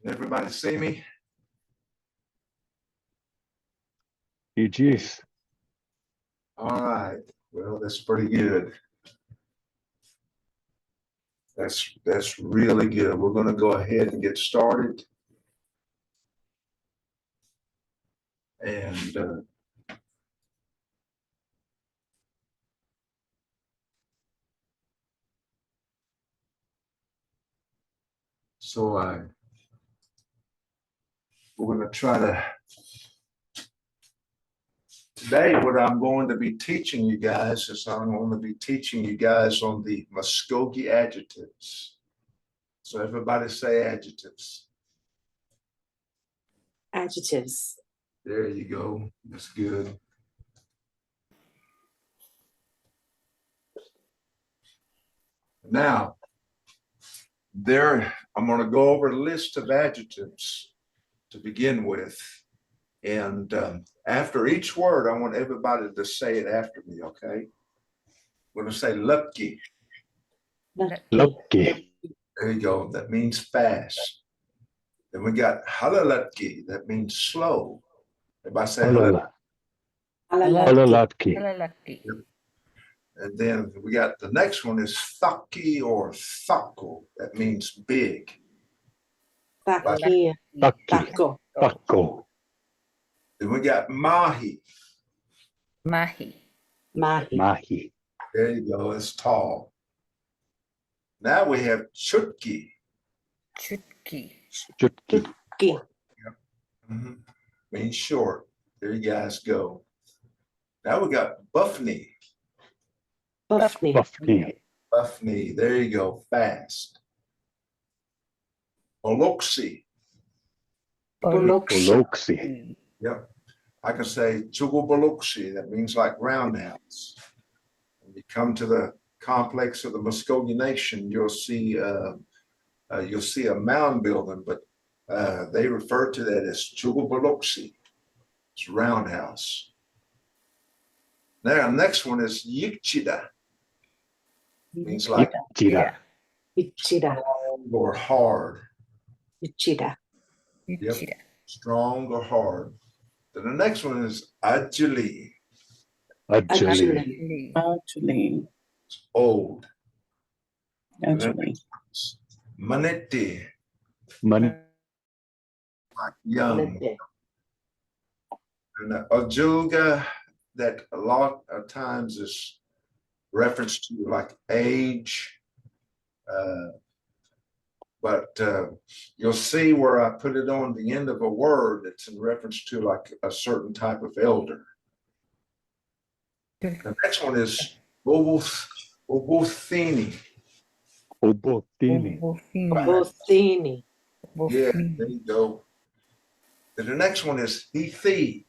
Everybody see me? Yes. All right. Well, that's pretty good. That's really good. We're going to go ahead and get started. And we're going to try to, today what I'm going to be teaching you guys is I'm going to be teaching you guys on the Mvskoke adjectives. So everybody say adjectives. Adjectives. There you go. That's good. Now, I'm going to go over a list of adjectives to begin with. And after each word, I want everybody to say it after me, okay? We're going to say lucky. Lucky. There you go. That means fast. Then we got halalutki. That means slow. Everybody say halalutki. Halalutki. And then we got the next one is thaki or thako. That means big. Taki. Tako. Tako. Then we got mahi. Mahi. Mahi. There you go. It's tall. Now we have chutki. Chutki. Chutki. Means short. There you guys go. Now we got buffni. Buffni. Buffni. There you go. Fast. Boloksi. Boloksi. Yep. I can say chuguboloksi. That means like roundhouse. When you come to the complex of the Mvskoke Nation, you'll see a mound building, but they refer to that as chuguboloksi. It's roundhouse. Now, next one is yikchida. Means like Ichida. strong or hard. Ichida. Yep. Strong or hard. Then the next one is ajali. Ajali. It's old. Maneti. Man. Like young. And ajulga, that a lot of times is reference to like age. But you'll see where I put it on the end of a word that's in reference to like a certain type of elder. The next one is obuthini. Obotini. Bothini. Yeah, there you go. Then the next one is hithi.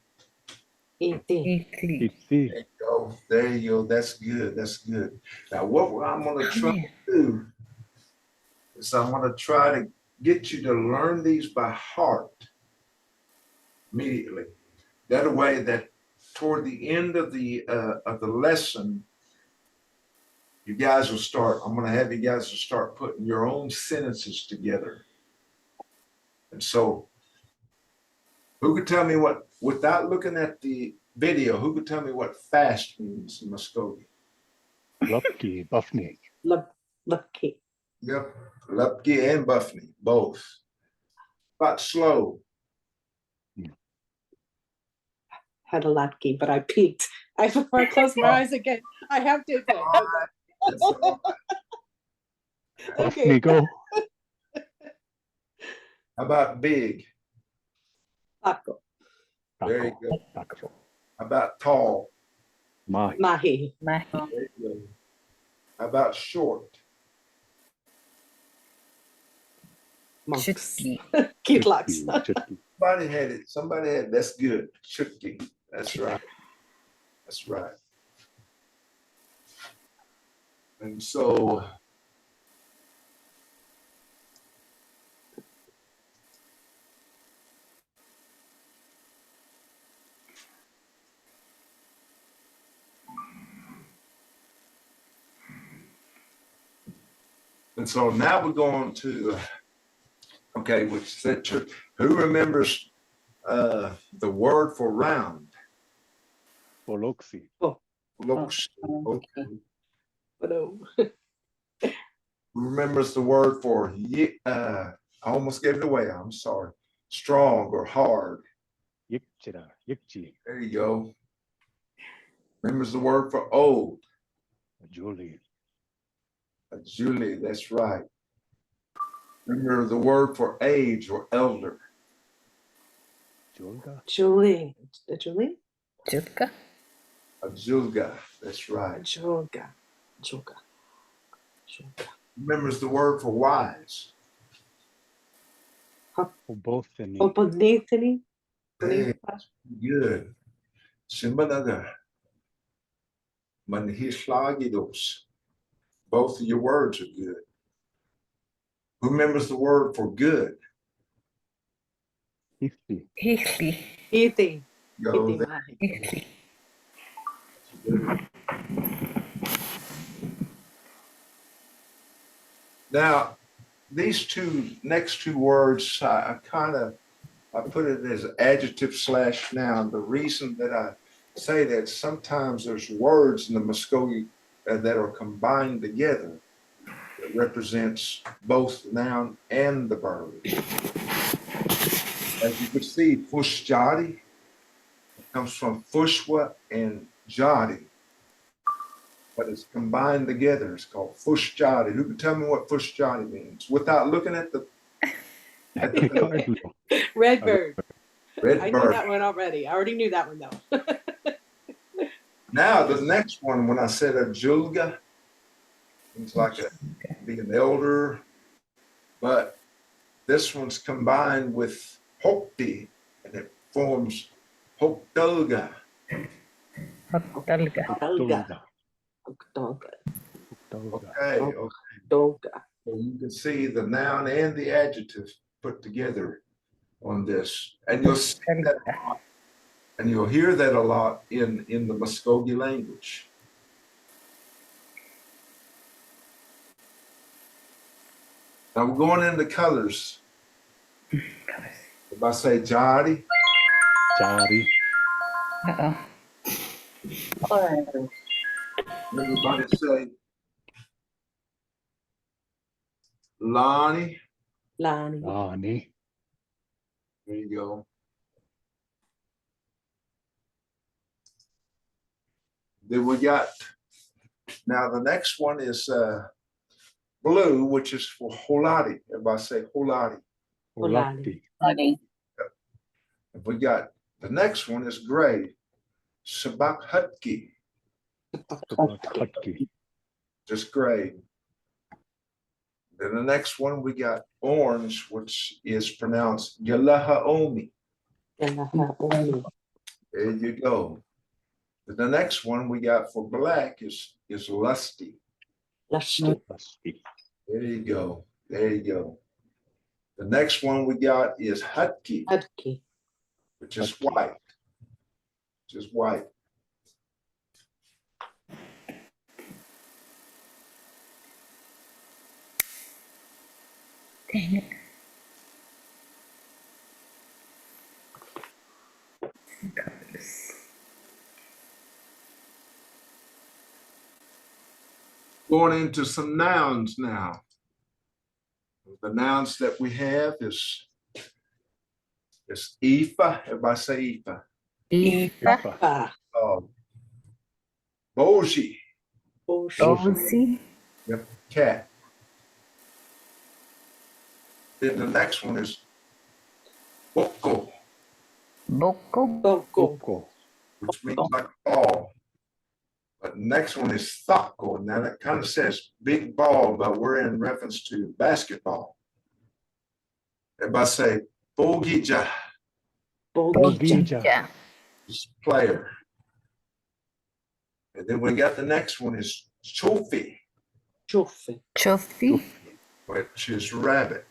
Iti. Iti. There you go. There you go. That's good. That's good. Now, what I'm going to try to do is I'm going to try to get you to learn these by heart immediately. That way that toward the end of the lesson, you guys will start, I'm going to have you guys to start putting your own sentences together. And so who could tell me what, without looking at the video, who could tell me what fast means in Mvskoke? Lucky. Buffni. Lucky. Yep, Lupke and Buffni, both. But slow. Had a latke, but I peeked. Before I closed my eyes again, I have to. Buffni go. How about big? Tako. There you go. Tako. How about tall? Mahi. Mahi. There you go. How about short? Monks. Chutki. Kitlaks. Chutki. Somebody had it. Somebody had it. That's good. Chutki. That's right. That's right. And so now we're going to Okay, which that who remembers the word for round? Fullatcv. Looks. Okay. Hello. Who remembers the word for I almost gave it away. I'm sorry. Strong or hard. Yikchira. Yikchi. There you go. Remembers the word for old. Julie. Julie, that's right. Remember the word for age or elder. Julga. Julie. Julie? Julka. Julga, that's right. Julga. Julga. Julga. Remembers the word for wise. Obothini. Opunvkv. Hey, good. Simbanaga. Manhislagidos. Both of your words are good. Who remembers the word for good? Ithi. Hihli. Ithi. Go Ithi there. mahi. Hihli. Now, these next two words, I put it as adjective / noun. The reason that I say that sometimes there's words in the Mvskoke that are combined together that represents both the noun and the verb. As you can see, fushjadi comes from fushwa and jadi, but it's combined together. It's called fushjadi. Who can tell me what fushjadi means without looking at the Cardinal. Red bird. red I knew bird? that one already. I already knew that one though. Now the next one, when I said a julga, it's like be an elder, but this one's combined with hokti, and it forms hoktolga. Hottalga. Dolga. Dolga. Dolga. Okay, Dolga. so you can see the noun and the adjective put together on this, and you'll see that a lot, and you'll hear that a lot in the Mvskoke language. Now we're going into colors. If I say jadi, Jari. Uh-oh. everybody say Lani. Lani. Lani. There you go. Then we got, now the next one is blue, which is for holati. Everybody say holati. Fulatti. Honey. If we got, the next one is gray, sabakhutki, Hutki. just gray. Then the next one we got orange, which is pronounced Yalahaomi. Yalahaomi. There you go. Then the next one we got for black is lusty. Lusty. Lusty. There you go. There you go. The next one we got is hutki, Hudki. which is Hutki. white. Just white. Dang it. Going into some nouns now. The nouns that we have is Ifa. Everybody say Ifa. Ifa. Ah. Boji, Bosi. cat. Then the next one is Boko, Boko. Boko. Coco. which means like a ball. But the next one is Thako. Now that kind of says big ball, but we're in reference to basketball. Everybody say Bogija, Bogija. Yeah. just player. And then we got the next one is Chofi, Chofi. Chofi. which is rabbit.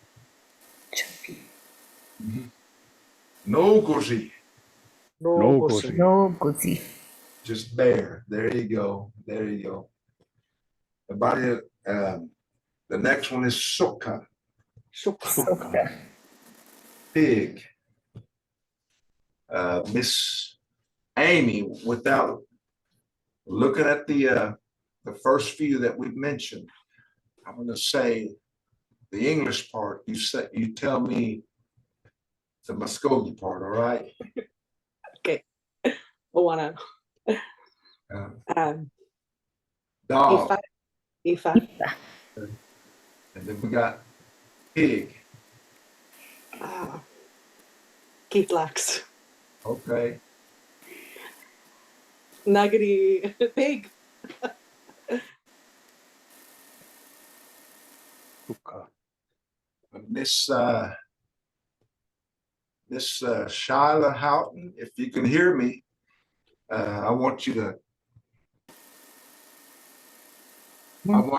Chofi. Nogoji, Nogosi. No guzi. just bear. There you go. There you go. Everybody, the next one is Suka. Shuksa. Soka. pig. Miss Amy, without looking at the first few that we mentioned, I'm going to say the English part. You tell me the Mvskoke part. All right. Okay. Owana. Dog, Ifa. and then we got pig. Kitlax. Okay. Nagari. Pig. Tukka. Miss Shyla Houghton, if you can hear me, I want you to. I'm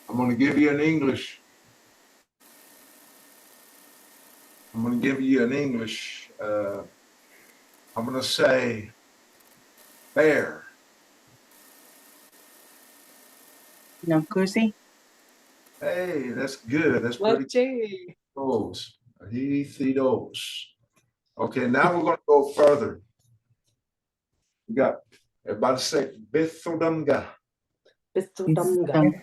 going to give you an English. I'm going to give you an English. I'm going to say bear. Namkusi. Hey, that's good. That's pretty Leche. close. He those. Okay, now we're going to go further. We got everybody say Bithudamga. Bistudamga.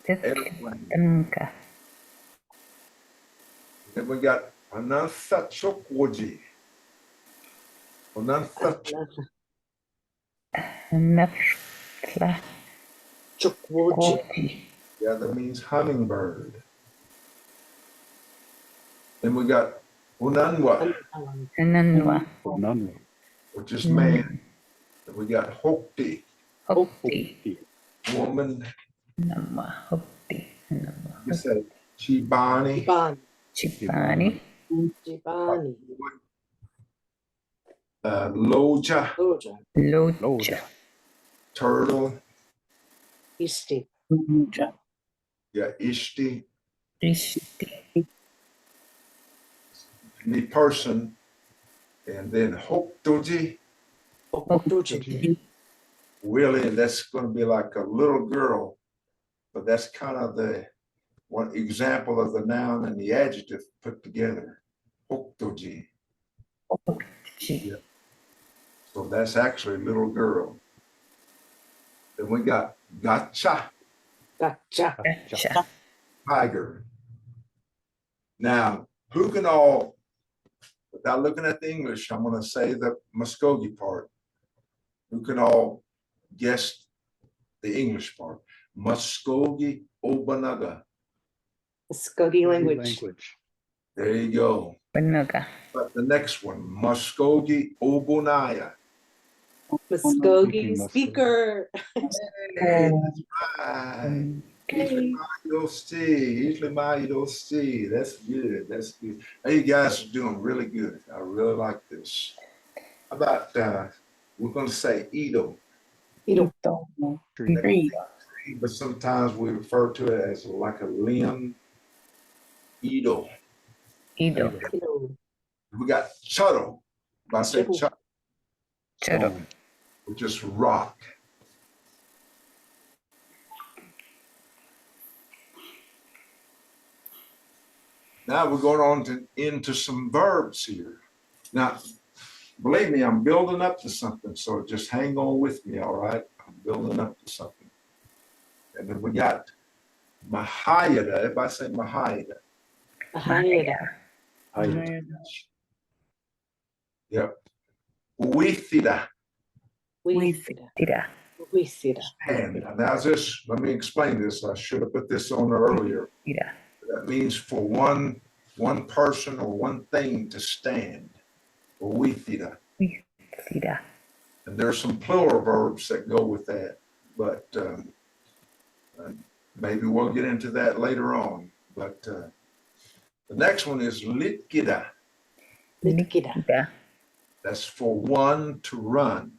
Airplane. Tanka. Then we got Anantha Chokwoji. Anantha Nafla. Chukwoji. Koji. yeah, that means hummingbird. Then we got Unanwa, Nanwa. Nanu. which is man. Then we got Hokti, Hopti. woman. Nama. Hopti. Nama. You say Chibani, Ban. Chipani. Jibani. Loja, Loja. Loja. Loja. turtle. Isti. Muja. Yeah, Ishti, Rishti. the person. And then Hoktoji, Okutuji. really, that's going to be like a little girl, but that's kind of the one example of the noun and the adjective put together. Hoktoji. Chi. So that's actually little girl. Then we got gotcha, Gotcha. Gotcha. tiger. Now, who can all, without looking at the English, I'm going to say the Mvskoke part. Who can all guess the English part? Mvskoke Obanaga. Skogi language. There you go. Banaga. But the next one, Mvskoke Obunaya. Muskogee speaker. Hey, that's right. Hey. Usually my Dosti. That's good. That's good. Hey, you guys are doing really good. I really like this. How about we're gonna say Edo, Tree. but sometimes we refer to it as like a limb. Edo. Ido. We got Chuttle. If I say Chuttle. Chuttle, Choro. which is rock. Now we're going on into some verbs here. Now, believe me, I'm building up to something, so just hang on with me, all right? I'm building up to something. And then we got Mahayada. Everybody say Mahayada. Ahayada. Yep. Uwithida. Wisida. Tira. Wisida. And now this, let me explain this. I should have put this on earlier. Tira. That means for one person or one thing to stand. Uwithida. Tira. And there's some plural verbs that go with that, but maybe we'll get into that later on. But the next one is litkida. Litkida. Tira. That's for one to run.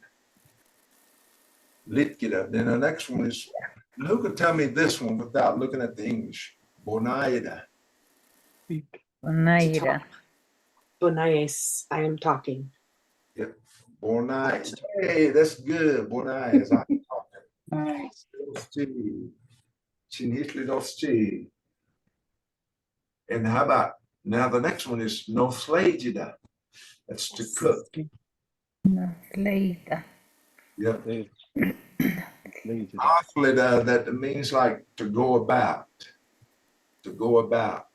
Litkida. Then the next one is, who can tell me this one without looking at the English? Bonaida. Onaira. Bonais. I am talking. Yep. Bonaida. Hey, that's good. Bonaida. I'm talking. Chinhitli. And how about Now the next one is no flagida. That's to cook. Leida. Yep. Leida. Aflida, that means like to go about. To go about.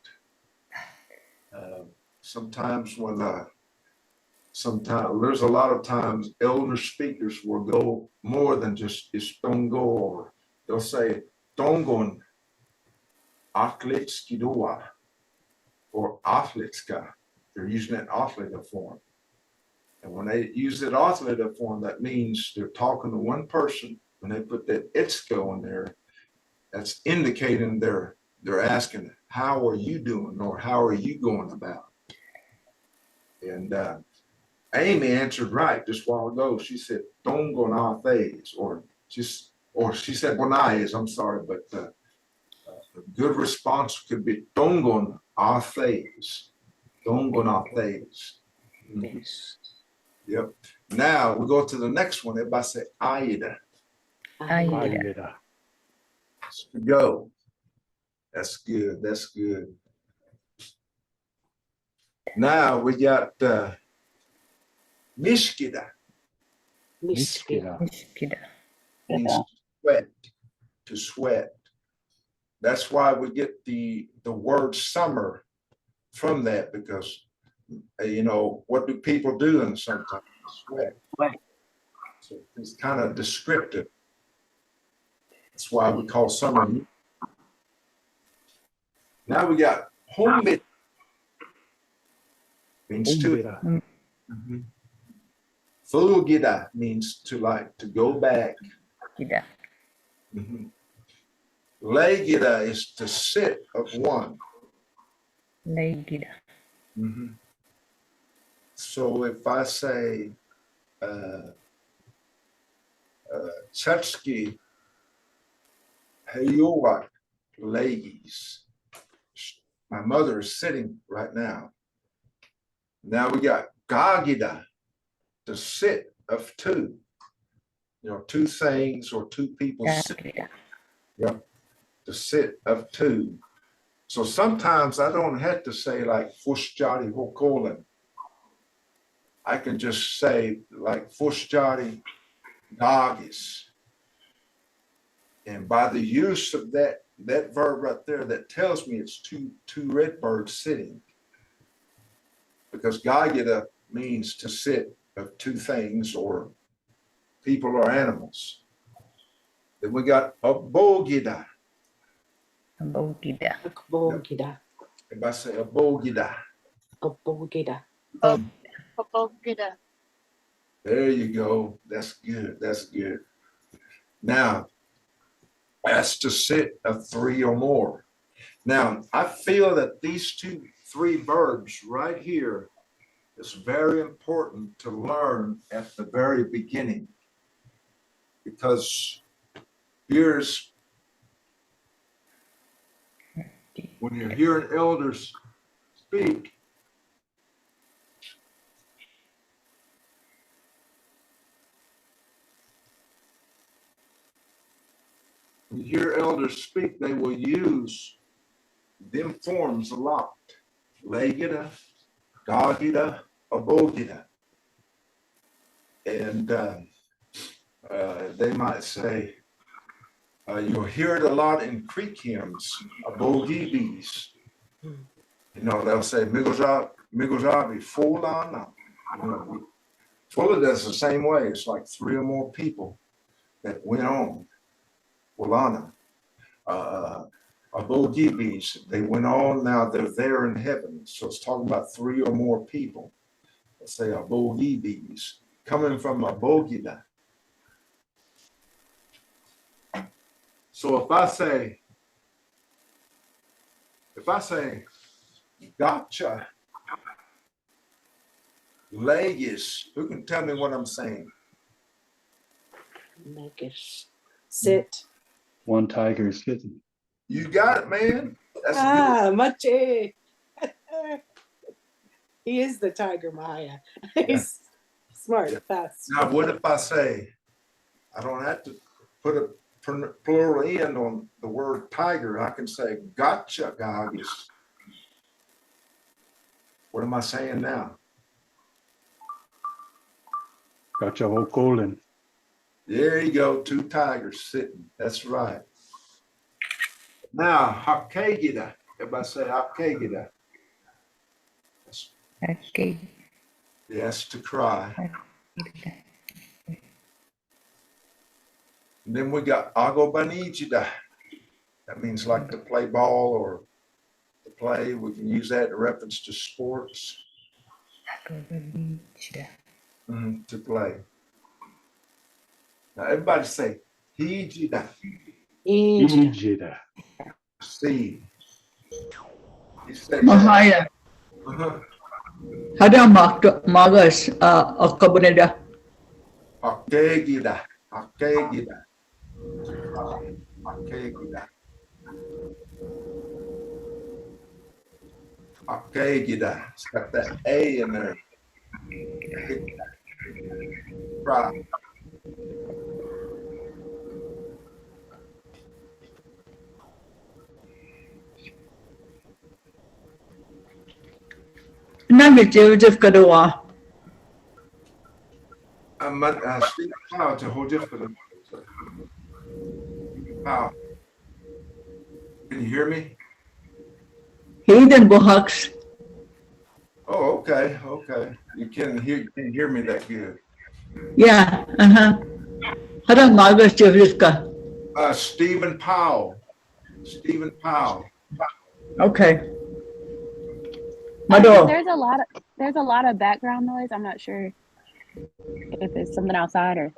Sometimes when sometimes there's a lot of times elder speakers will go more than just Estongo, or they'll say Tongon Aklitskidua or Aflitska. They're using that Aflida form. And when they use that Aflida form, that means they're talking to one person. When they put that Itsko in there, that's indicating they're asking, how are you doing, or how are you going about? And Amy answered right just a while ago. She said, Tongon Athes, or she said Bonais, I'm sorry, but a good response could be Tongon Athes. Tongon Athes. Yes. Yep. Now we go to the next one. Everybody say Aida. Aida. Aida. Go. That's good. That's good. Now we got Mishkida. Miskida. Miskida. Means sweat. To sweat. That's why we get the word summer from that, because you know, what do people do in the summertime? Sweat. So it's kind of descriptive. That's why we call summer. Now we got homebit. Means to. Umbira. Fulgida means to go back. Ida. Legida is to sit of one. Leida. So if I say Chetski Hayowak Legis, my mother is sitting right now. Now we got Gagida, to sit of two. You know, two things or two people sit. Gagida. Yeah, to sit of two. So sometimes I don't have to say like Fushjari Hokolan. I can just say like Fushjari Gagis. And by the use of that verb right there, that tells me it's two red birds sitting. Because Gagida means to sit of two things or people or animals. Then we got Abogida. Bogida. Akbogida. If I say Abogida, Abogida. there you go. That's good. That's good. Now, that's to sit of three or more. Now, I feel that these three verbs right here is very important to learn at the very beginning, because here's when you're hearing elders speak, when you hear elders speak, they will use them forms a lot. Legida, Gagida, Abogida. And they might say, you'll hear it a lot in Creek hymns, Abogibis. You know, they'll say, Migozabi, Fulana. You know, Fulla does the same way. It's like three or more people that went on. Fulana. Abogibis, they went on, now they're there in heaven. So it's talking about three or more people. Let's say Abogibis, coming from Abogida. So if I say, gotcha, legis, who can tell me what I'm saying? Make it sit. One tiger is sitting. You got it, man. That's good. Mache. He is the tiger, Maya. He's smart, fast. Now, what if I say, I don't have to put a plural end on the word tiger. I can say, gotcha, Gagis. What am I saying now? Gotcha. There you go, 2 tigers sitting. That's right. Now, hakegida. Everybody say hakegida. Okay. Yes, to cry. And then we got agobanijida. That means like to play ball or to play. We can use that in reference to sports. To play. Now everybody say hijida. Ijida. See. You say Mahaya. uh-huh. Hada magas akabuneda. Hakegida. Hakegida. Hakegida. Hakegida. It's got that A in there. Right. Nami Joseph Kadoa. Steve Powell to hold just for the Powell. Can you hear me? Hayden Bohaks. Oh, okay, okay. You can hear me that good. Yeah, Hada magas Joseph. Stephen Powell. Stephen Powell. Okay. I think Mado. there's a lot of background noise. I'm not sure if it's something outside or.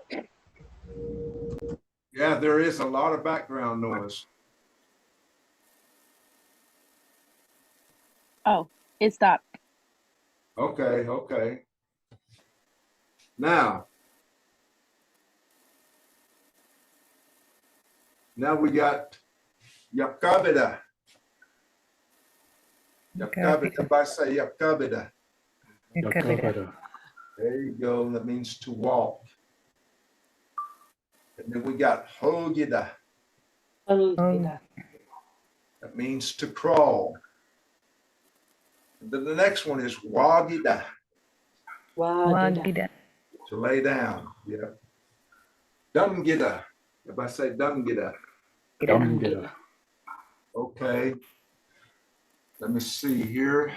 Yeah, there is a lot of background noise. Oh, it stopped. Okay, okay. Now we got Yakabida. Yakabida. Everybody say Yakabida. Yakabida. There you go. That means to walk. And then we got Hogida. Hogida. That means to crawl. And then the next one is Wagida. Wagida. To lay down. Yeah. Dumgida. Everybody say Dumgida. Dumgida. Okay. Let me see here.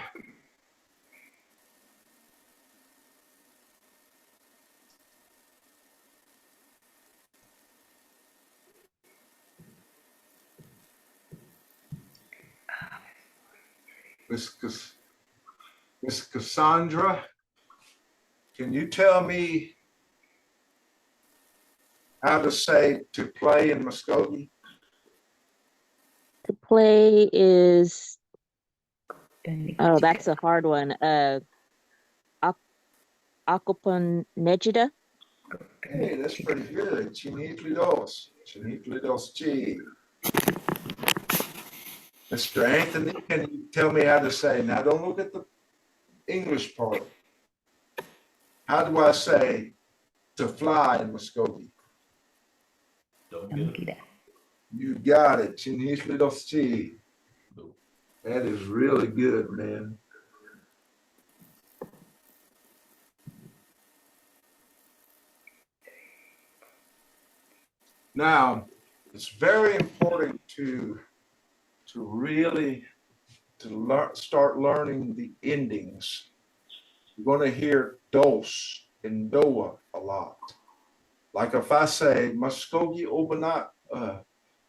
Miss Cassandra, can you tell me how to say to play in Muskogee? To play is, oh, that's a hard one. Akopon Nejida. Hey, that's pretty good. Chinitlidos. Chinitlidos Chi. Mr. Anthony, can you tell me how to say? Now, don't look at the English part. How do I say to fly in Muskogee? You got it. Chinitlidos Chi. That is really good, man. Now, it's very important to really start learning the endings. You're going to hear dos and doa a lot. Like if I say Muskogee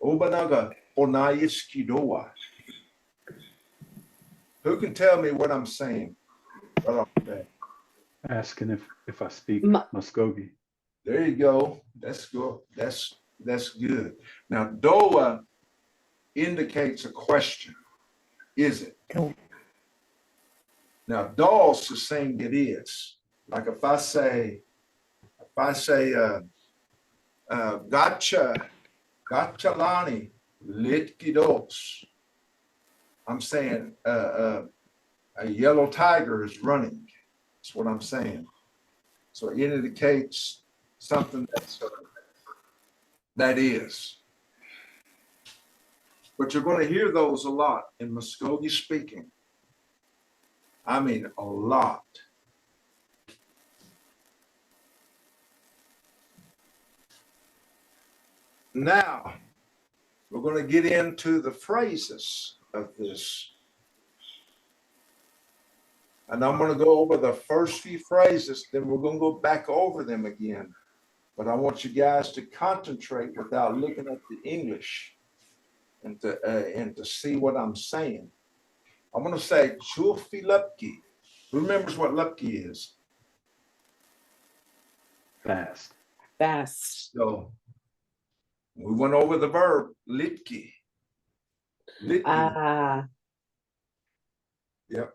Obanaga Onayiski doa. Who can tell me what I'm saying right off the bat? Asking if I speak Ma- Muskogee. There you go. That's good. That's good. Now, doa indicates a question. Is it? No. Now, dos is saying it is. Like if I say, gotcha lani, litkidos. I'm saying a yellow tiger is running. That's what I'm saying. So it indicates something that is. But you're going to hear those a lot in Muskogee speaking. I mean, a lot. Now, we're going to get into the phrases of this. And I'm going to go over the first few phrases, then we're going to go back over them again. But I want you guys to concentrate without looking at the English and to see what I'm saying. I'm going to say Chulfi Lepki. Who remembers what Lepki is? Fast. Fast. So we went over the verb Litki. Litki. Ah, Yep.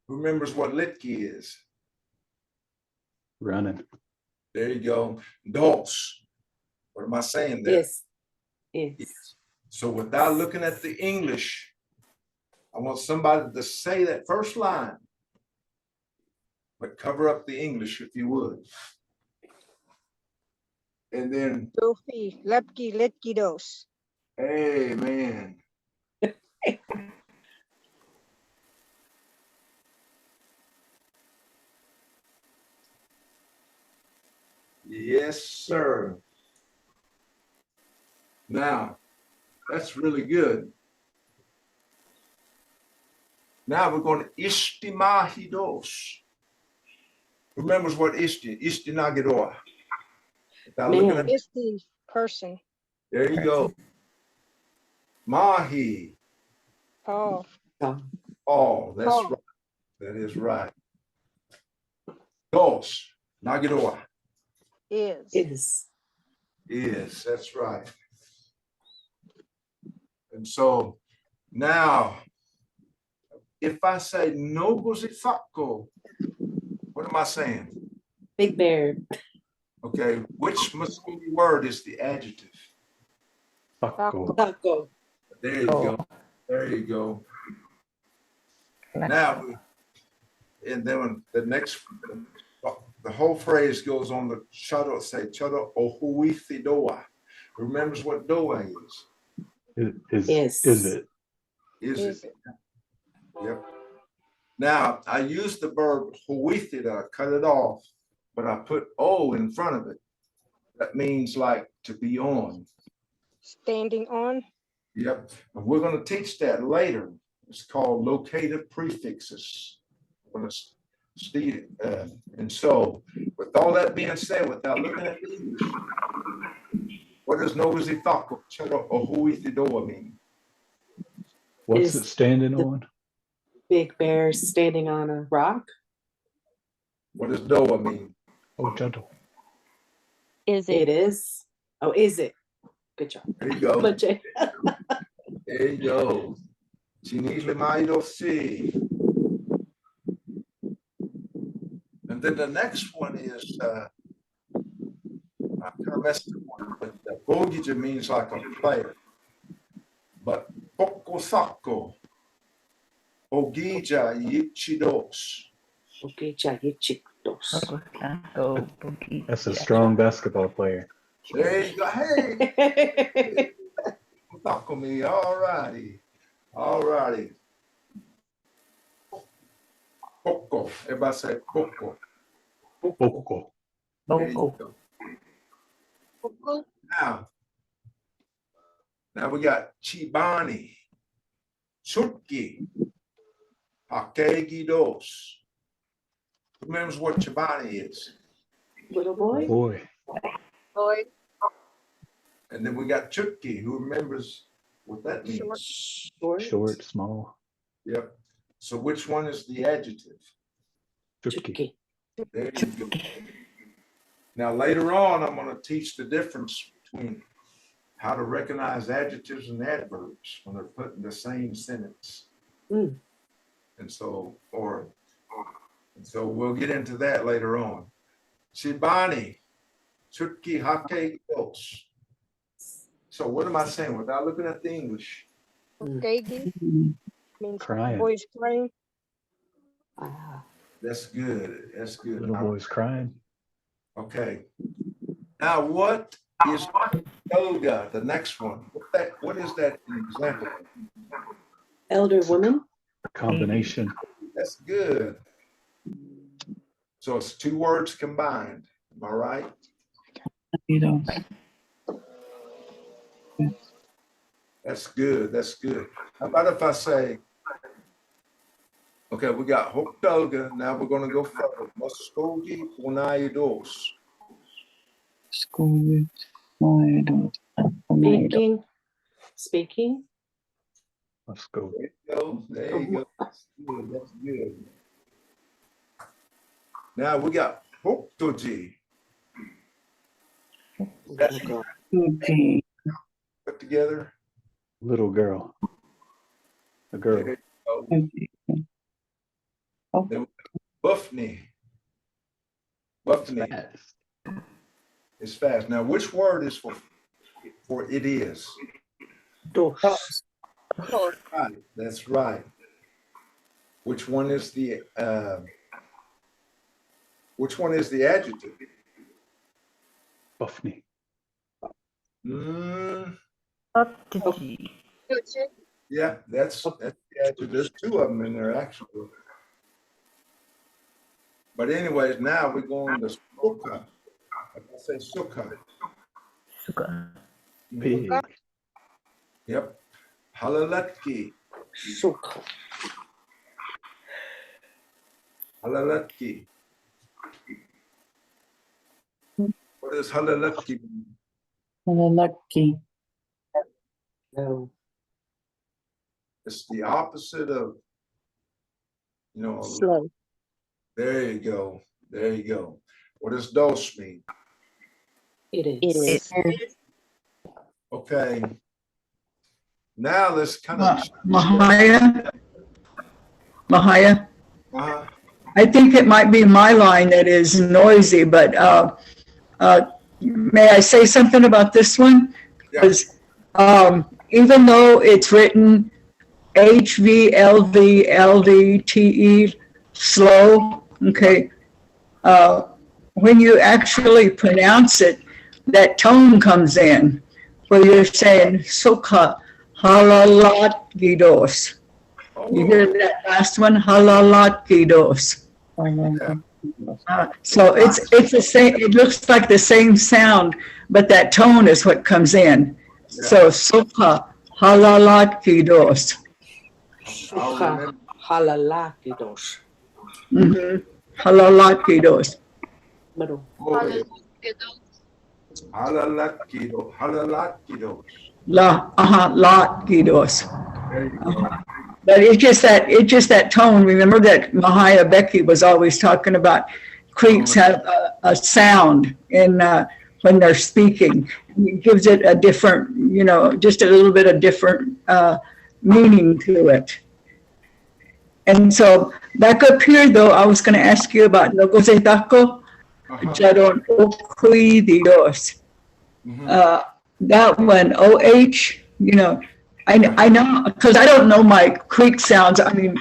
Who remembers what Litki is? Running. There you go. Dos. What am I saying there? is. So without looking at the English, I want somebody to say that first line, but cover up the English if you would. And then, Sophie, Lepki, Letki dos. amen. Yes, sir. Now, that's really good. Now we're going to Istimahidos. Remembers what Istinagidoa. Without looking at, It's the person. there you go. Mahi. Paul. Oh, that's Paul. right. That is right. Dos. Nagidoa. Is. Is, that's right. And so now, if I say Nogozifako, what am I saying? Big Bear. Okay, which Muslim word is the adjective? Fucko. Taco. There you go. There you go. Now, and then the next, the whole phrase goes on the chado, say chado ohuithi doa. Remembers what doa is? Is it? Is it? Yep. Now, I use the verb huithi to cut it off, but I put O in front of it. That means like to be on. Standing on. Yep. And we're going to teach that later. It's called locative prefixes. And so, with all that being said, without looking at the English, what does Nogazithako or Huithidoa mean? What's Is it standing the- on? Big Bear standing on a rock. What does Doa mean? Oh, gentle. Is It it? is. Oh, is it? Good job. There you go. But Jay, There you go. Chinese Maido C. And then the next one is I kind of messed up one, but Bogija means like a player. But Pokosako, Ogija Yichidos. okay, Chayichitos. Go boogie. That's a strong basketball player. There you go. Hey, Taco me. All righty. All righty. Poco. Everybody say Poco. Poco. There you go. Now we got Chibani, Chutki, Hakegi dos. Remembers what Chibani is? Little boy. Boy. Boy. And then we got Chutki, who remembers what that means. Short. Short, small. Yep. So which one is the adjective? Chutki. There you go. Now later on, I'm going to teach the difference between how to recognize adjectives and adverbs when they're put in the same sentence. Mm. And so we'll get into that later on. Chibani, Chutki Hake Dos. So what am I saying without looking at the English? Gagi means Crying. boys crying. Ah, That's good. That's good. Little boy's crying. Okay. Now what is yoga? The next one. What is that an example? elder woman. A combination. That's good. So it's two words combined. Am I right? That's good. That's good. How about if I say, okay, we got Hoktoga. Now we're going to go further. Mvskoke Language. Speaking, speaking. Let's go. There you go. There you go. That's good. That's good. Now we got Hoktoji. That's put together. Little girl. A girl. There you go. Then we got Buffney. Buffney Fast. is fast. Now, which word is for it is? Dos. Right. That's right. Which one is the adjective? Buffney. Yeah, that's the adjective. There's two of them in there actually. But anyways, now we're going to sukkah. I say sukkah. Pig. Yep. Halalatki. Suka. Halalatki. What does halalatki mean? No. It's the opposite of, Slow. there you go. There you go. What does dos mean? It is. It is. Okay. Now let's kind of. Mvhayv. Uh-huh. I think it might be my line that is noisy, but may I say something about this one? Yeah. Because even though it's written HVLVLDTE, slow, okay, when you actually pronounce it, that tone comes in, where you're saying Sukha halalat gidos. You hear that last one, halalat gidos. So it's the same. It looks like the same sound, but that tone is what comes in. So Sukha halalat gidos. Suka halalaki dos. Halalat gidos. Middle. Halalatkido. Halalatkido. Lat gidos. There you go. But it's just that tone. Remember that Mvhayv Becky was always talking about Creeks have a sound in when they're speaking. It gives it a different, just a little bit of different meaning to it. And so back up here, though, I was going to ask you about Nogozetako, Jaron Okui Dios. That one, OH, I know, because I don't know my Creek sounds. I mean,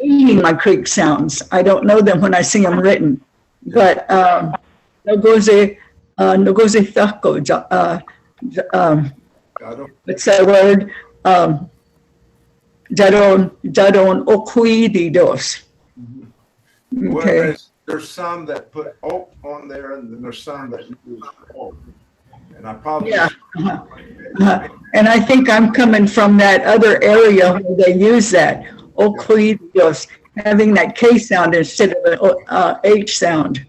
reading my Creek sounds. I don't know them when I see them written. But Nogozetako, what's that word? Jaron Okui Dios. Okay. There's some that put oak on there, and then there's some that use oak. And I probably And I think I'm coming from that other area where they use that Okui Dios, having that K sound instead of an H sound,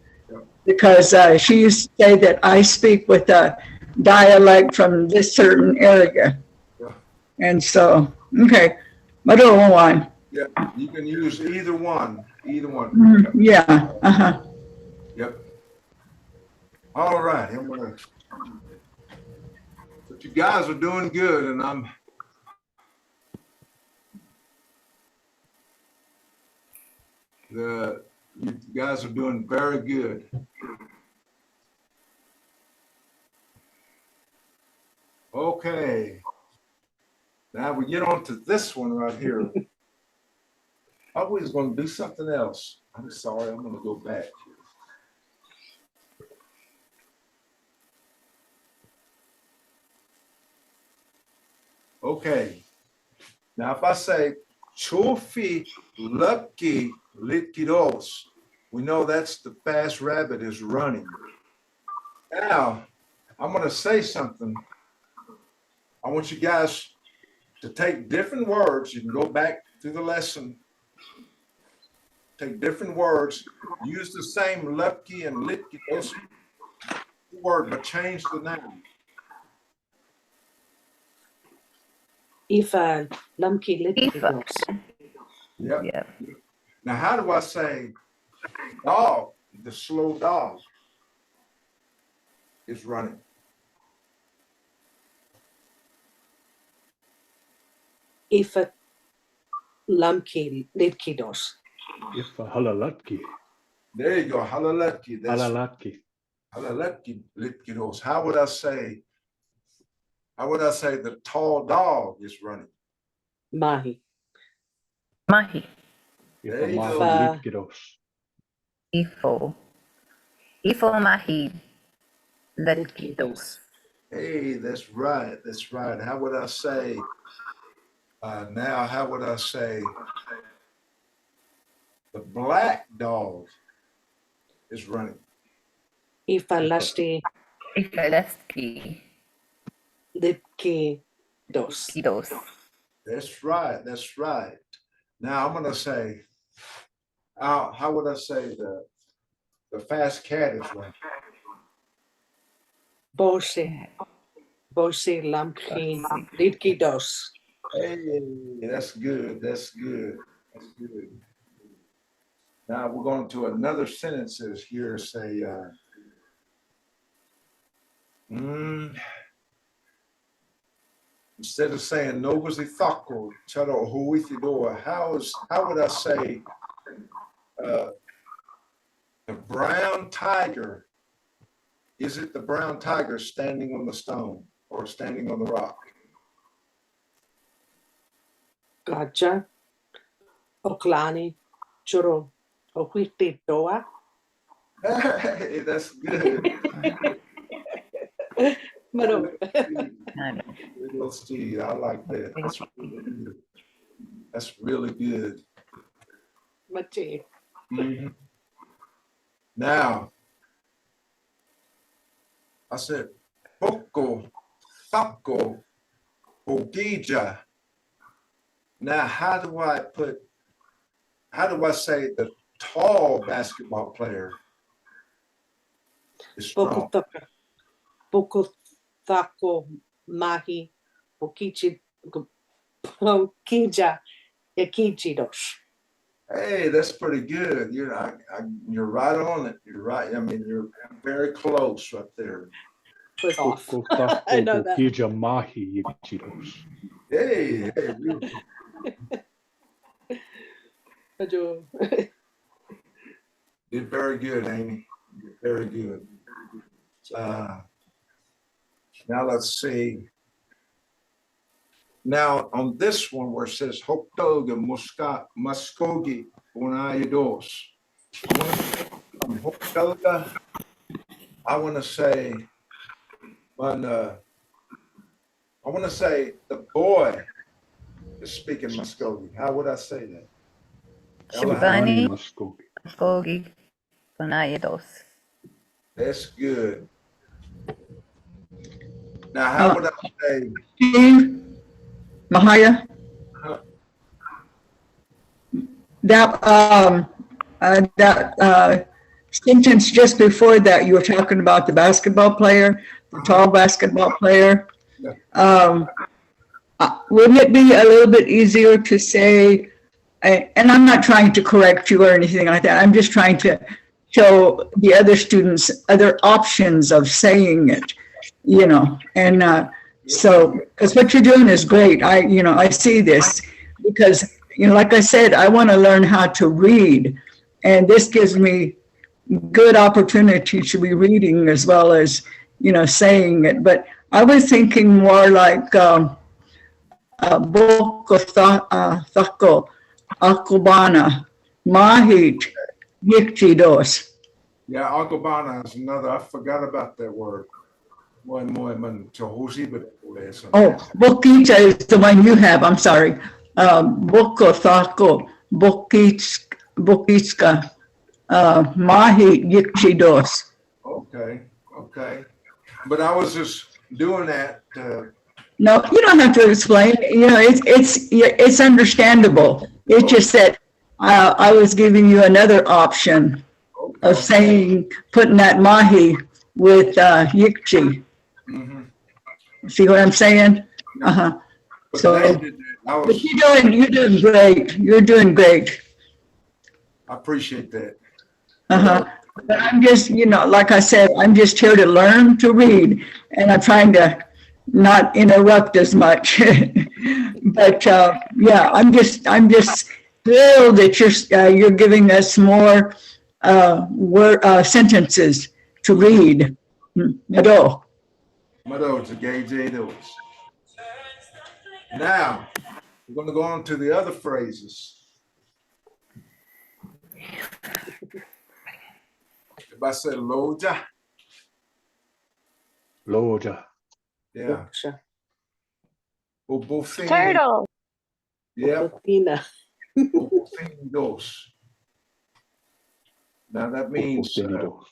because she used to say that I speak with a dialect from this certain area, and so okay, but one. Yeah, you can use either one. Either one. Yeah. Yep. All right. But you guys are doing good, and you guys are doing very good. Okay. Now we get on to this one right here. I was going to do something else. I'm sorry. I'm going to go back. Okay. Now, if I say Chofi Lupki Litkidos. We know that's the fast rabbit is running. Now, I'm going to say something. I want you guys to take different words. You can go back to the lesson. Take different words. Use the same Lupki and Litkidos word, but change the noun. Ifa lamki litkidos. Yep. Yep. Now, how do I say dog? The slow dog is running. Ifa lamki litkidos. If halalaki, There you go. Halalaki. That's halalaki. halalaki litkidos. How would I say the tall dog is running? Mahi. Mahi. If There a you mahi go. litkidos. Ifo. Ifo mahi. Letkidos. Hey, that's right. That's right. How would I say now? How would I say the black dog is running? Ifa lasti Ifeleski. litkidos. Kidos. That's right. That's right. Now I'm gonna say, how would I say the fast cat is running? Bose. Bose lamki litkidos. Hey, that's good. That's good. That's good. Now we're going to another sentences here. Say, instead of saying novus ithako, charo huithidoa, how would I say the brown tiger? Is it the brown tiger standing on the stone or standing on the rock? Gaja. Oklani. Churo. Ohuititoa. Hey, that's good. Maro. Little Steve, I like that. That's really good. That's really good. Mati. Mhm. Now, I said, Boko, Sako, Ogija. Now, how do I say the tall basketball player is strong? Bokutaka. Bokutako mahi. Bokichi. Bokija. Yakichidos. Hey, that's pretty good. You're right on it. You're right. I mean, you're very close right there. Was off. Koko I know tako that. kija mahi yichidos. Hey, beautiful. Ajo. Did very good, Amy. Did very good. Now let's see. Now on this one where it says Hoktoga Muskogi Unayados. Hoktoga, I want to say the boy is speaking Muskogee. How would I say that? Shivani. Mvskoke. Mvskoke Language. That's good. Now, how would I say? Steve, Mahaya, that sentence just before that, you were talking about the basketball player, the tall basketball player. Wouldn't it be a little bit easier to say, and I'm not trying to correct you or anything like that, I'm just trying to show the other students other options of saying it, and so, because what you're doing is great. I see this because, like I said, I want to learn how to read, and this gives me good opportunity to be reading as well as, saying it. But I was thinking more like Boko Thako, Akubana, Mahit, Yikchidos. Yeah, Agobana is another. I forgot about that word. Oh, Bokita is the one you have. I'm sorry. Boko Thako, Bokitska, Mahi Yikshidos. Okay, okay. But I was just doing that, No, you don't have to explain. You know, it's understandable. It's just that I was giving you another option of okay. saying, putting that mahi with yikchi. Mhm. See what I'm saying? Uh-huh. But So, they did that. I but was, you're doing great. You're doing great. I appreciate that. Uh-huh. But I'm just, you know, like I said, I'm just here to learn to read, and I'm trying to not interrupt as much. But yeah, I'm just thrilled that you're giving us more sentences to read. Mado. Those, gay those. Now, we're going to go on to the other phrases. If I say loja, Loja. yeah. Sure. Obofini, Turtle. yeah. Latina. Obofini dos. Now that means, Opinidos.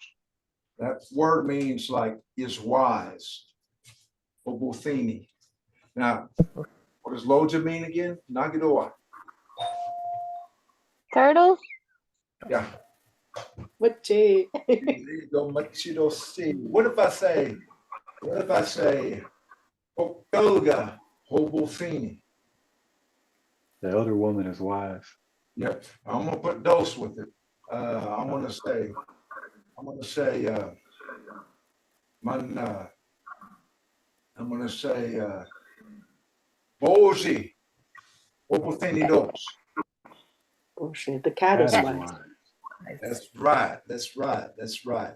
that word means like is wise. Obothini. Now, what does loja mean again? Nagidoa. Turtle. Yeah. What J? There you go, machido si. What if I say Okulga Hobothini? The other woman is wise. Yep. I'm gonna put dose with it. I'm gonna say Boji Hobothini dos. Oh shit, the cat is That is wise. wise. That's right. That's right. That's right.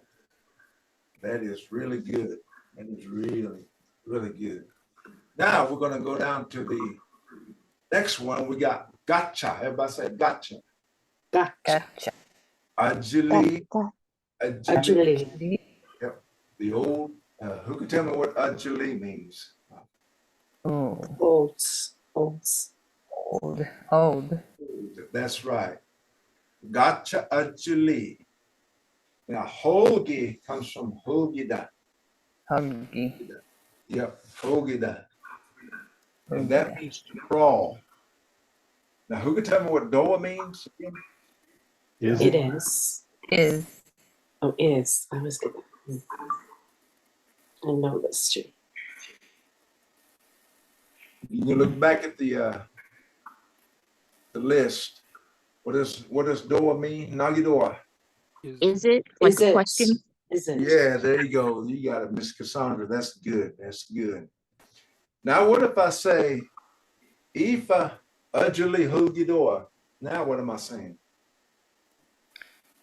That is really good. That is really, really good. Now we're going to go down to the next one. We got gotcha. Everybody say gotcha. Gotcha. Gotcha. Ajili. Ajuli. Yep. The old, who can tell me what ajili means? Oh, Oats. Oats. old, old. That's right. Gotcha ajili. Now, hogi comes from hogida. Huggy. Yep, hogida. And that means to crawl. Now, who can tell me what doa means again? Is It it? is. Is. Oh, is. I was good. I know this too. You can look back at the list. What does doa mean? Nagidoa. Is it like Is a it? question? Is it? Yeah, there you go. You got it, Miss Cassandra. That's good. That's good. Now, what if I say, Ifa ajali hugidoa? Now, what am I saying?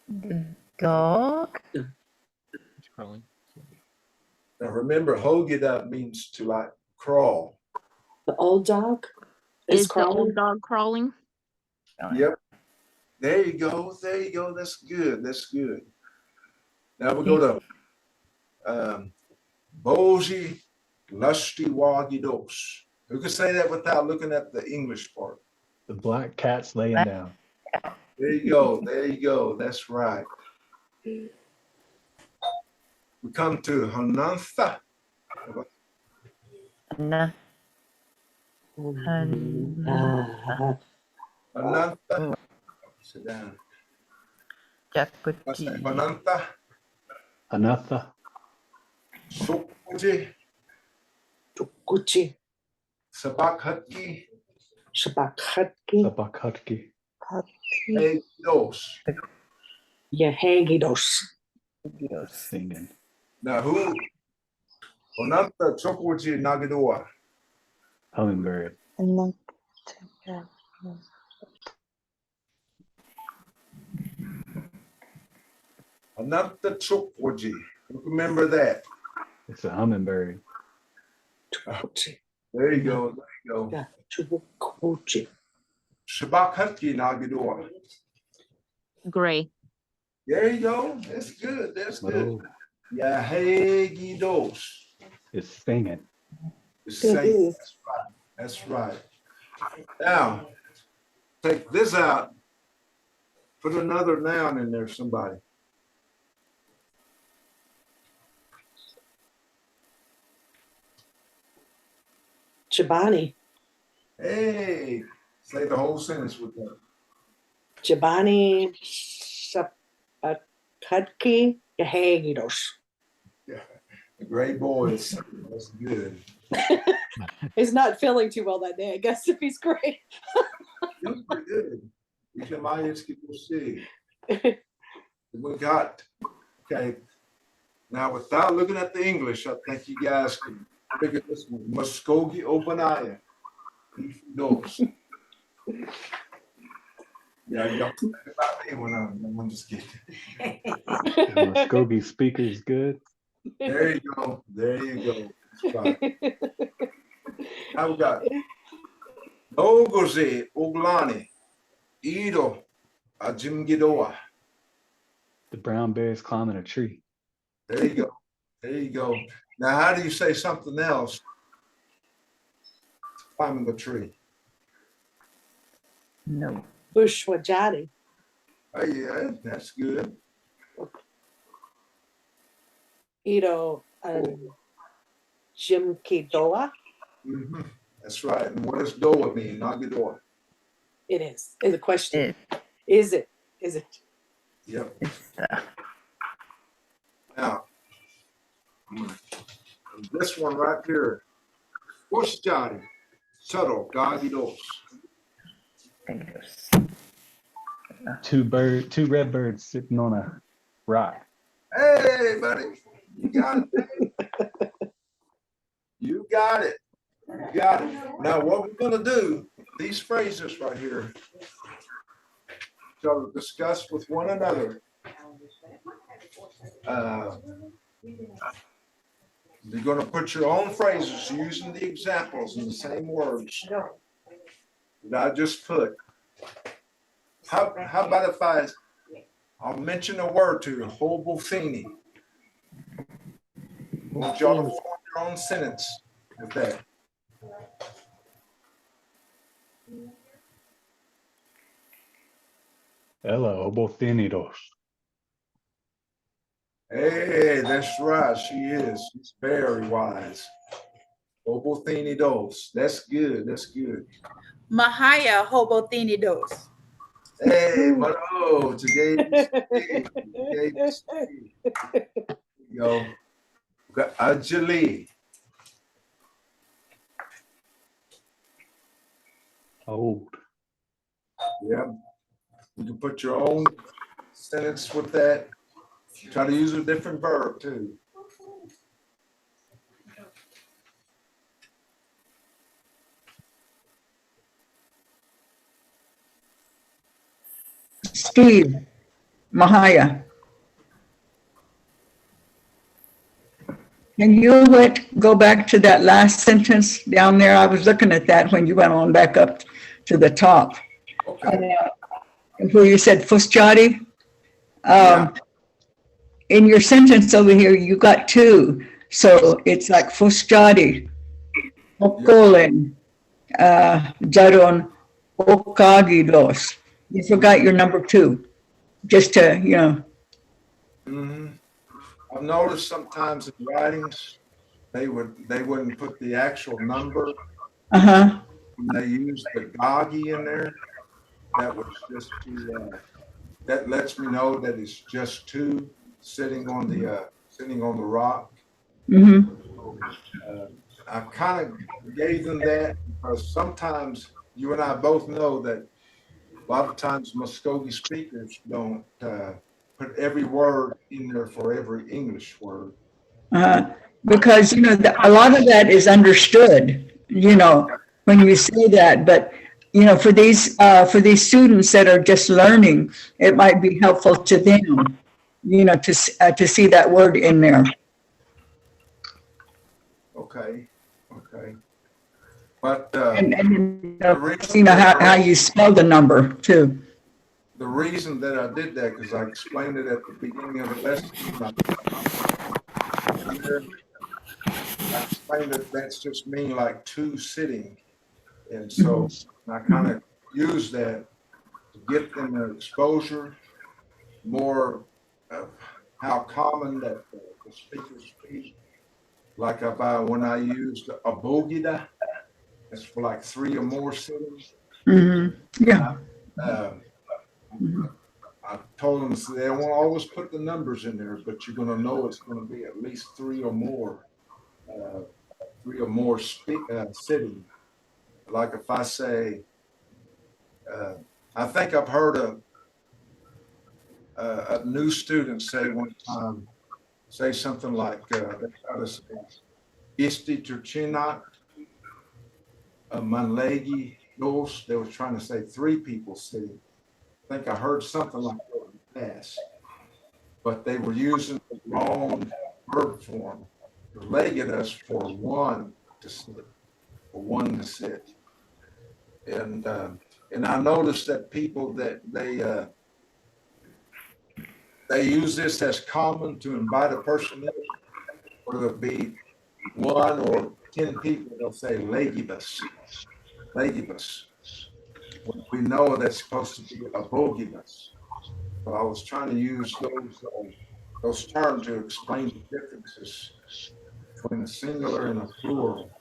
The dog. Now, remember, hogida means to like crawl. The old dog is Is the crawling. old dog crawling? Yep. There you go. There you go. That's good. That's good. Now we go to Boji Lusty Wagidos. Who can say that without looking at the English part? The black cat's laying down. There you go. There you go. That's right. We come to Hanantha. Na. Hanantha. Sit down. I say Japuti. Hanantha. Anatha. Sukuji. Gucci. Sabakhatki. Shabakhatki. Sabakatki. Egdos. Yehagidos. Singing. Now who? Hanantha Chokuji Nagidoa. Hummingbird. Hanantha Chokuji. Remember that. It's a hummingbird. Gucci. There you go. There you go. Yeah. Gucci. Shabakhatki Nagidoa. Gray. There you go. That's good. That's good. Mado Yahegidos. is singing. That's right. That's right. Now, Take this out. Put another noun in there, somebody. Chobani. Hey, say the whole sentence with that. Chobani Sapatki Yahagidos. Great boys. That's good. He's not feeling too well that day, I guess, if he's great. That's pretty good. We can see. We got, okay. Now, without looking at the English, I think you guys can figure this one. Mvskoke Language Program. Yeah, y'all think about me when I'm just kidding. Muskogee speaker is good. There you go. There you go. That's right. Now we got Nogoze Oglani Ido Ajimgidoa. The brown bear's climbing a tree. There you go. There you go. Now, how do you say something else? Climbing the tree. No. Bushwajati. Oh, yeah, that's good. Ito Jimkidoa. Mhm. That's right. And what does Doa mean? Nagidoa. It is. Is a question. It, Is it? Is it? Yep. it's Now, this one right here. Pushjari. Subtle. Gagidos. fingers. Two red birds sitting on a rock. Hey, buddy. You got it. You got it. You got it. Now, what we're going to do, these phrases right here, shall discuss with one another. You're going to put your own phrases using the examples in the same words that I just put. How about if I'll mention a word to you, Hobofini. I want y'all to form your own sentence with that. Ella obothinidos. Hey, that's right. She is. She's very wise. Obothinidos. That's good. That's good. Mahaya hobothinidos. Hey, Maro, today yo, got Ajali. Old. Yeah, you can put your own sentence with that. Try to use a different verb too. Steve, Mahaya. Can you go back to that last sentence down there? I was looking at that when you went on back up to the top. Okay. Where you said Fusjati. Yeah. In your sentence over here, you got two. So it's like Fusjati, Okolin, Jaron, Okagidos. You forgot your number two. Just to, Mm-hmm. I've noticed sometimes in writings they wouldn't put the actual number. They used the Gagi in there. That was just to that lets me know that it's just two sitting on the rock. I kind of gave them that because sometimes you and I both know that a lot of times Muskogee speakers don't put every word in there for every English word. Because, a lot of that is understood, when you say that, but, for these students that are just learning, it might be helpful to them, to see that word in there. Okay. But how you spell the number too. the reason that I did that, because I explained it at the beginning of the lesson. I explained that that's just mean like two sitting. And so I kind of use that to get them an exposure, more of how common that the speakers speak. Like when I used a bogida, that's for like 3 or more cities. Yeah. I told them so they won't always put the numbers in there, but you're going to know it's going to be at least 3 or more, cities. Like if I say, I think I've heard a new student say one time, say something like, they try to say, Isti Turchinat, Manlegi, Dos. They were trying to say 3 people sitting. I think I heard something like that in the past, but they were using the wrong verb form. Legged us for one to sit, and I noticed that people that they use this as common to invite a person in, whether it be 1 or 10 people. They'll say legibus. We know that's supposed to be a bogibus, but I was trying to use those terms to explain the differences between a singular and a plural,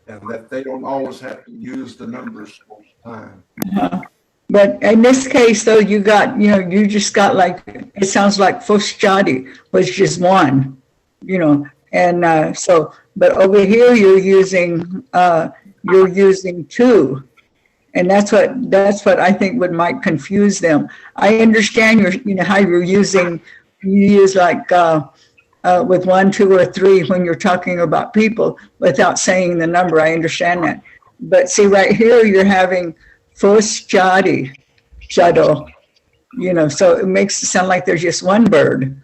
and that they don't always have to use the numbers all the time. But in this case, though, you just got like, it sounds like Fosjadi was just 1, and so, but over here you're using 2. And that's what I think might confuse them. I understand how you use like with 1, 2, or 3 when you're talking about people without saying the number. I understand that. But see, right here you're having Fosjadi, Jado, so it makes it sound like there's just 1 bird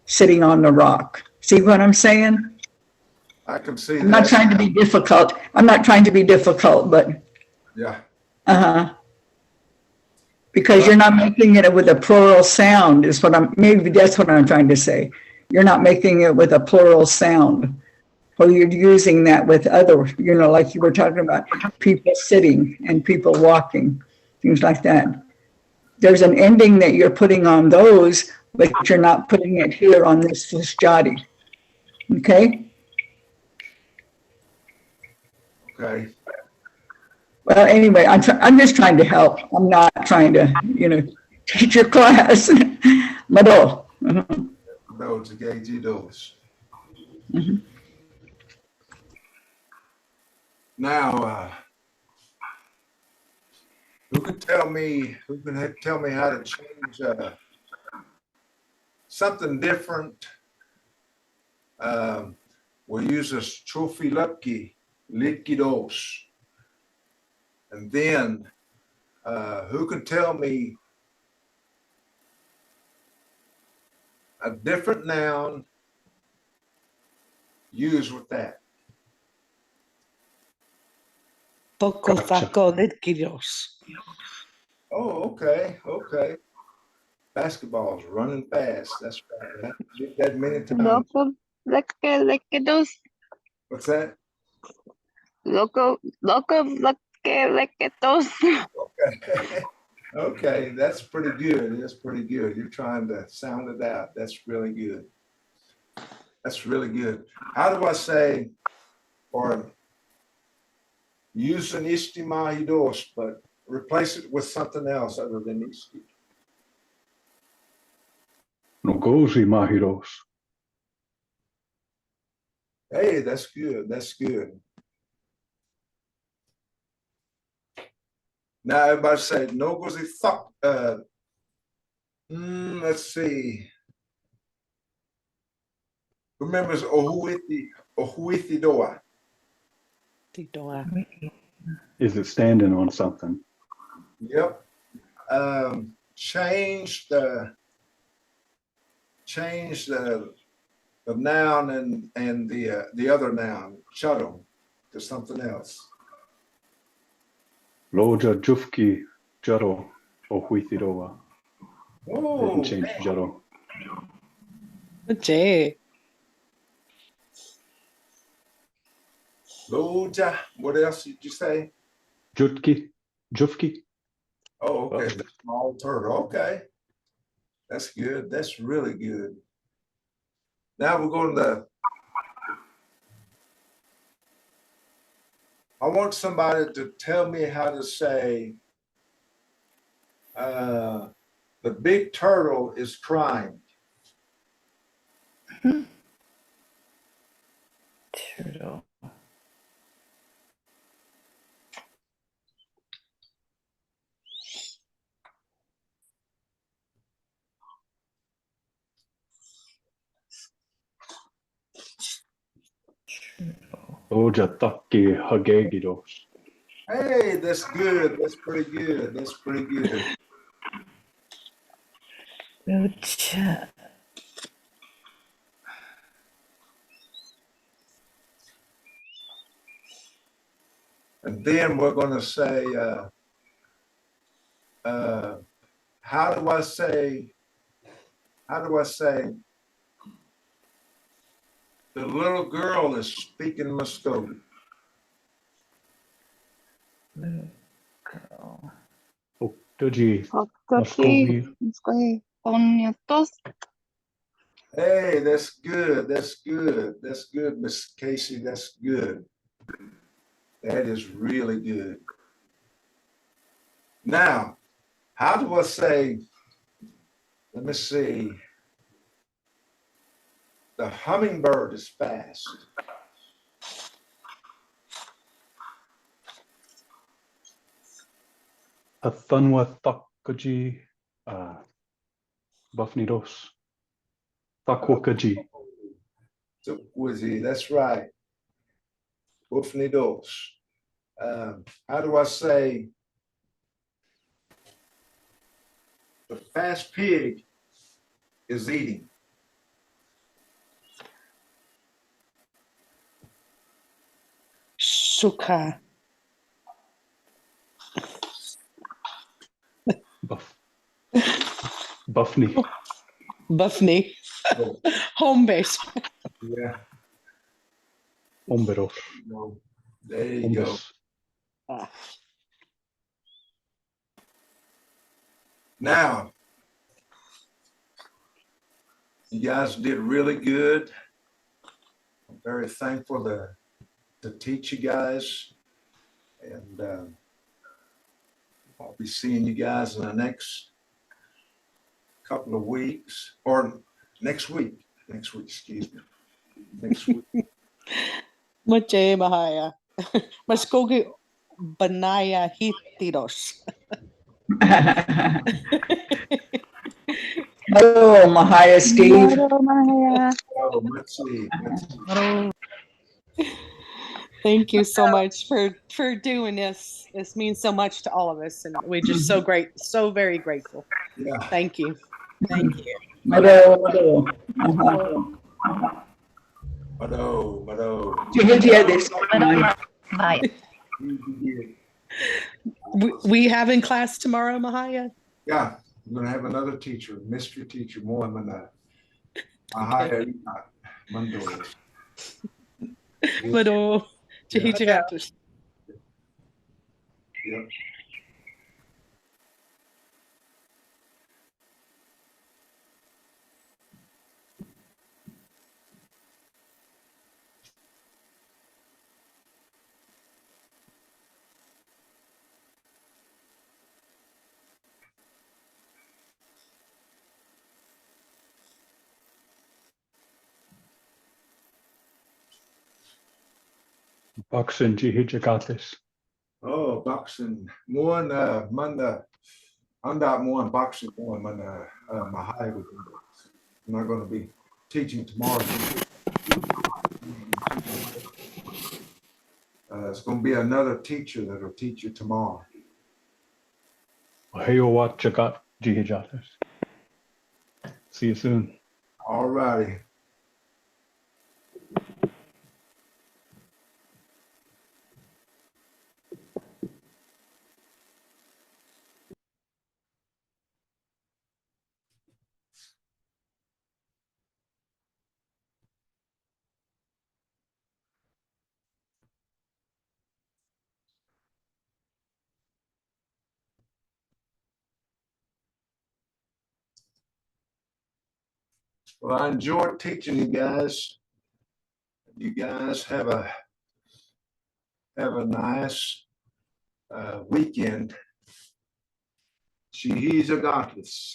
sitting on the rock. See what I'm saying? I can see I'm not trying to be difficult, but yeah. Because you're not making it with a plural sound maybe that's what I'm trying to say. You're not making it with a plural sound, or you're using that with other, like you were talking about people sitting and people walking, things like that. There's an ending that you're putting on those, but you're not putting it here on this Fusjati. Okay? Okay. Well, anyway, I'm just trying to help. I'm not trying to, teach your class. Mado. Those again, those. Now, who can tell me how to change something different? We'll use this trophy lepki litkidos. And then, who can tell me a different noun used with that? Pokofako litkidos. Oh, okay. Basketball's running fast. That's right. I have to get that many times. Loco, What's that? loco, Okay, that's pretty good. That's pretty good. You're trying to sound it out. That's really good. How do I say, or use an istimahidos, but replace it with something else other than isti? Nogozi mahiros. Hey, that's good. Now everybody say no gozi fuck. Let's see. Remember, it's ohuithi doa. Is it standing on something? Yep. Change the noun and the other noun, chado, to something else. Loja jufki jaro o huithiroa. Oh, Didn't change jaro. Jay. Loja. What else did you say? Jutki Jufki. Oh, okay, the small turtle, okay. That's good, that's really good. Now we're going to, I want somebody to tell me how to say, the big turtle is crying. Turtle. Oja takki hagegidos. Hey, that's good, that's pretty good, that's pretty good. Rocha. And then we're gonna say, how do I say, the little girl is speaking Muskogee? Little girl. Oktoji. Mvskoke Mvskoke. Language. Hey, that's good, that's good, that's good, Miss Casey, that's good. That is really good. Now, how do I say, let me see, the hummingbird is fast? Athanwa takkaji. Buffnidos. Takwakaji. Tukwizi, that's right. Ufnidos. How do I say, the fast pig is eating? Shuka. Buffney. Buffney. Oh, Home base. yeah, Omberos. no, there you go. Ombes. Ah. Now, you guys did really good. I'm very thankful to teach you guys. And I'll be seeing you guys in the next couple of weeks, or next week, excuse me. Next week. Muche Mahaya. Mvskoke Banaya Hitidos. Oh, Mahaya, Steve. Oh, let's see. Thank you so much for doing this. This means so much to all of us, and we're just so great, so very grateful. Yeah. Thank you. Thank you. Mado. Mado. Jihijia this. Bye. We have in class tomorrow, Mahaya. Yeah, I'm gonna have another teacher, mystery teacher, more than Mahaya Mandos. Mado. Chihichigatus. Yep. Boxing Jihijagatis. Oh, boxing. One Manda Anda one boxing one Manda Mahaya. I'm not gonna be teaching tomorrow. It's gonna be another teacher that'll teach you tomorrow. Ohayowat Jagat Jihijatis. See you soon. All righty. Well, I enjoyed teaching you guys. You guys have a nice weekend. She's a goddess.